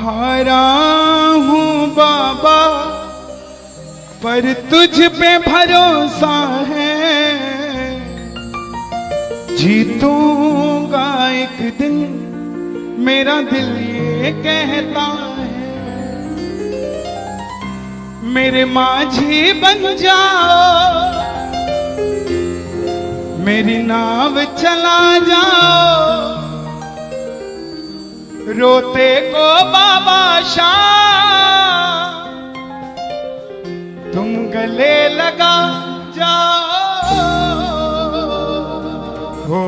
हारा हूँ बाबा पर तुझ पे भरोसा है, जीतूंगा एक दिन मेरा दिल ये कहता है। मेरे माझी बन जाओ, मेरी नाव चला जाओ, रोते को बाबा शाह तुम गले लगा जाओ। हो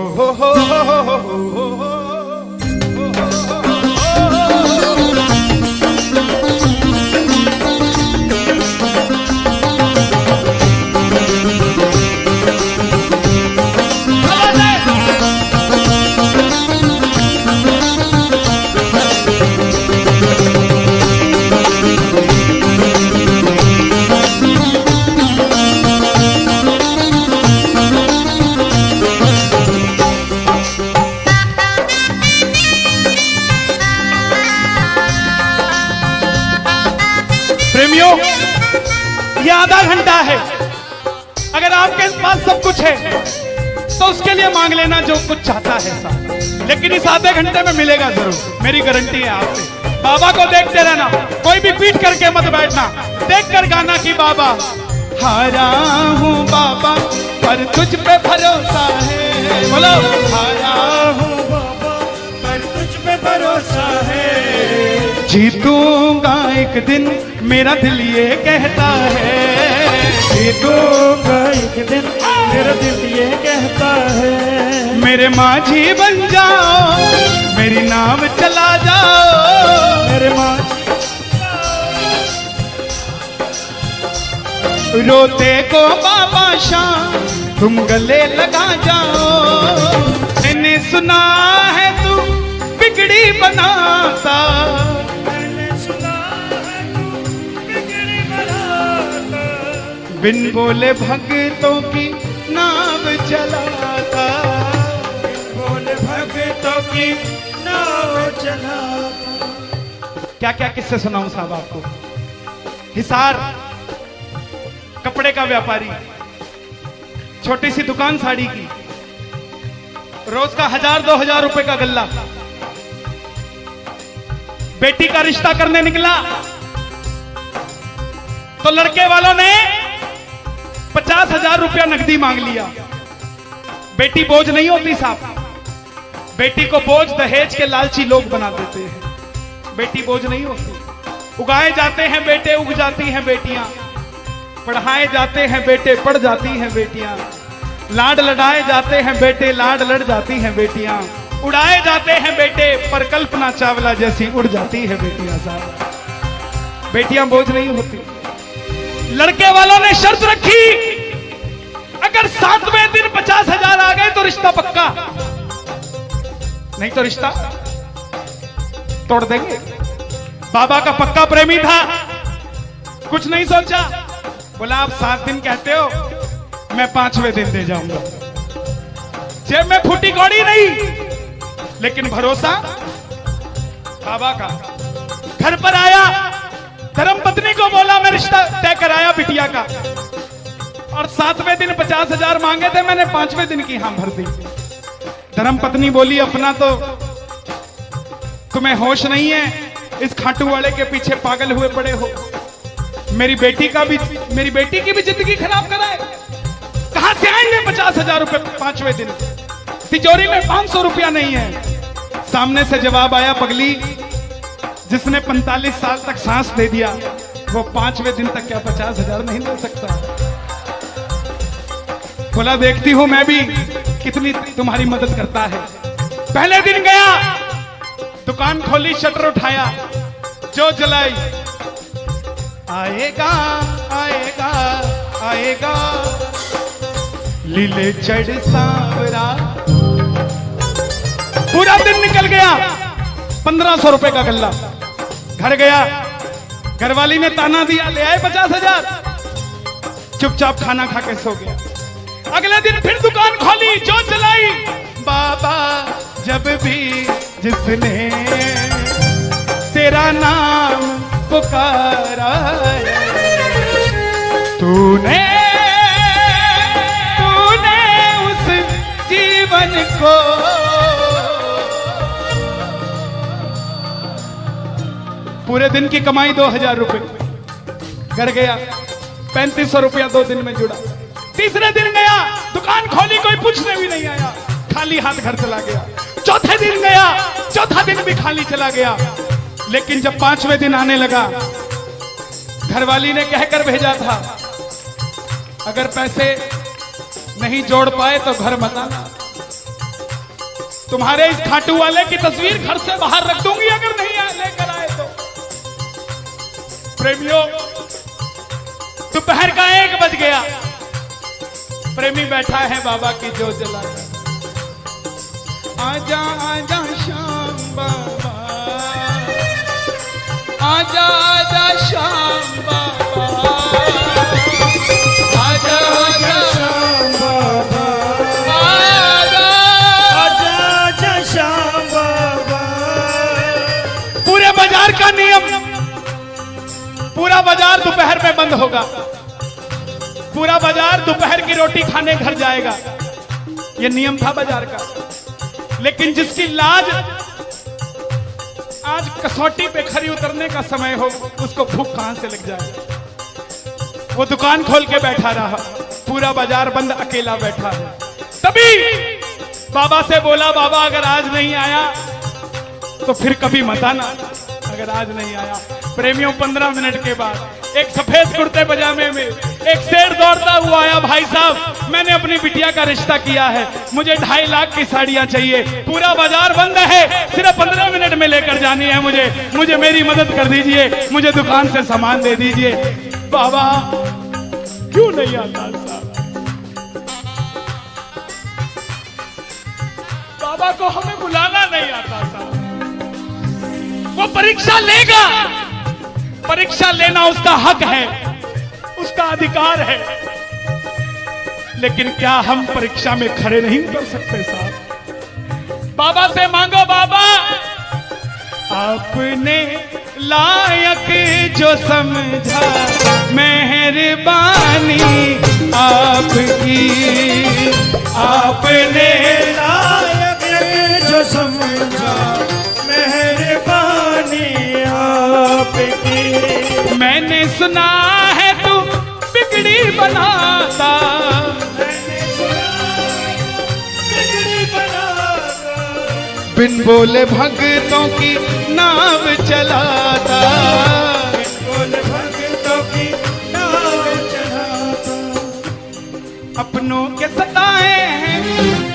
प्रेमियों, ये आधा घंटा है। अगर आपके पास सब कुछ है तो उसके लिए मांग लेना जो कुछ चाहता है साहब, लेकिन इस आधे घंटे में मिलेगा जरूर, मेरी गारंटी है आपसे। बाबा को देखते रहना, कोई भी पीट करके मत बैठना, देख कर गाना कि बाबा हारा हूँ बाबा पर तुझ पे भरोसा है। बोलो हारा हूँ बाबा पर तुझ पे भरोसा है, जीतूंगा एक दिन मेरा दिल ये कहता है। जीतूंगा एक दिन मेरा दिल ये कहता है। मेरे माझी बन जाओ, मेरी नाव चला जाओ, मेरे माझी रोते को बाबा शाह तुम गले लगा जाओ। मैंने सुना है तू बिगड़ी बनाता, बिन बोले भक्तों की नाव चलाता, बिन बोले भक्तों की नाव चलाता। क्या क्या किस्से सुनाऊं साहब आपको। हिसार कपड़े का व्यापारी, छोटी सी दुकान साड़ी की, रोज का 1000-2000 रुपए का गल्ला। बेटी का रिश्ता करने निकला तो लड़के वालों ने 50,000 रुपया नकदी मांग लिया। बेटी बोझ नहीं होती साहब, बेटी को बोझ दहेज के लालची लोग बना देते हैं। बेटी बोझ नहीं होती। उगाए जाते हैं बेटे, उग जाती हैं बेटियां। पढ़ाए जाते हैं बेटे, पढ़ जाती हैं बेटियां। लाड लड़ाए जाते हैं बेटे, लाड लड़ जाती हैं बेटियां। उड़ाए जाते हैं बेटे, पर कल्पना चावला जैसी उड़ जाती है बेटियां साहब। बेटियां बोझ नहीं होती। लड़के वालों ने शर्त रखी, अगर 7वें दिन 50,000 आ गए तो रिश्ता पक्का, नहीं तो रिश्ता तोड़ देंगे। बाबा का पक्का प्रेमी था, कुछ नहीं सोचा, बोला आप 7 दिन कहते हो, मैं 5वें दिन दे जाऊंगा। जेब में फूटी कौड़ी नहीं, लेकिन भरोसा बाबा का। घर पर आया, धर्म पत्नी को बोला मैं रिश्ता तय कराया बिटिया का, और 7वें दिन 50,000 मांगे थे, मैंने 5वें दिन की हां भर दी। धर्म पत्नी बोली अपना तो तुम्हें होश नहीं है, इस खाटू वाले के पीछे पागल हुए पड़े हो। मेरी बेटी की भी जिंदगी खराब कराए, कहां से आएंगे 50,000 रुपए 5वें दिन, तिजोरी में 500 रुपया नहीं है। सामने से जवाब आया, पगली जिसने 45 साल तक सांस दे दिया वो 5वें दिन तक क्या 50,000 नहीं दे सकता। बोला देखती हूं मैं भी कितनी तुम्हारी मदद करता है। पहले दिन गया, दुकान खोली, शटर उठाया, जो जलाई, आएगा आएगा आएगा लीले चढ़ सांवरा। पूरा दिन निकल गया, 1500 रुपए का गल्ला। घर गया, घरवाली ने ताना दिया, ले आए 50,000, चुपचाप खाना खा के सो गया। अगले दिन फिर दुकान खोली, जो चलाई, बाबा जब भी जिसने तेरा नाम पुकारा तूने उस जीवन को पूरे दिन की कमाई 2000 रुपए, घर गया 3500 रुपया 2 दिन में जुड़ा। तीसरे दिन गया, दुकान खोली, कोई पूछने भी नहीं आया, खाली हाथ घर चला गया। चौथे दिन गया, चौथा दिन भी खाली चला गया। लेकिन जब 5वें दिन आने लगा, घरवाली ने कहकर भेजा था, अगर पैसे नहीं जोड़ पाए तो घर मत आना, तुम्हारे इस खाटू वाले की तस्वीर घर से बाहर रख दूंगी अगर नहीं लेकर आए तो। प्रेमियों, दोपहर का 1 बज गया, प्रेमी बैठा है बाबा की जोत जलाकर। आजा आजा श्याम बाबा, आजा आजा श्याम बाबा, आजा आजा श्याम बाबा, आजा आजा श्याम बाबा। पूरे बाजार का नियम, पूरा बाजार दोपहर में बंद होगा, पूरा बाजार दोपहर की रोटी खाने घर जाएगा, यह नियम था बाजार का। लेकिन जिसकी लाज आज कसौटी पे खरी उतरने का समय हो, उसको भूख कहां से लग जाए। वो दुकान खोल के बैठा रहा, पूरा बाजार बंद, अकेला बैठा है। तभी बाबा से बोला, बाबा अगर आज नहीं आया तो फिर कभी मत आना, अगर आज नहीं आया। प्रेमियों, 15 मिनट के बाद एक सफेद कुर्ते पजामे में एक शेर दौड़ता हुआ आया। भाई साहब, मैंने अपनी बिटिया का रिश्ता किया है, मुझे 2.5 लाख की साड़ियां चाहिए, पूरा बाजार बंद है, सिर्फ 15 मिनट में लेकर जानी है मुझे मेरी मदद कर दीजिए, मुझे दुकान से सामान दे दीजिए। बाबा क्यों नहीं आता साहब? बाबा को हमें बुलाना नहीं आता साहब। वो परीक्षा लेगा, परीक्षा लेना उसका हक है, उसका अधिकार है, लेकिन क्या हम परीक्षा में खड़े नहीं उतर सकते साहब? बाबा से मांगो, बाबा आपने लायक जो समझा, मेहरबानी आपकी, आपने लायक जो समझा, मेहरबानी आपकी। मैंने सुना है तू बिगड़ी बनाता, बिगड़ी बनाता, बिन बोले भक्तों की नाव चलाता, बिन बोले भक्तों की नाव चलाता। अपनों के सताए हैं,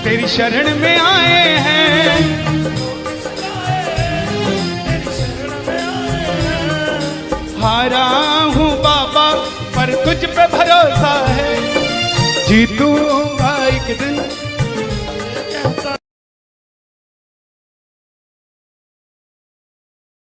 तेरी शरण में आए हैं, हारा हूँ बाबा पर तुझ पे भरोसा है, जीतूंगा एक दिन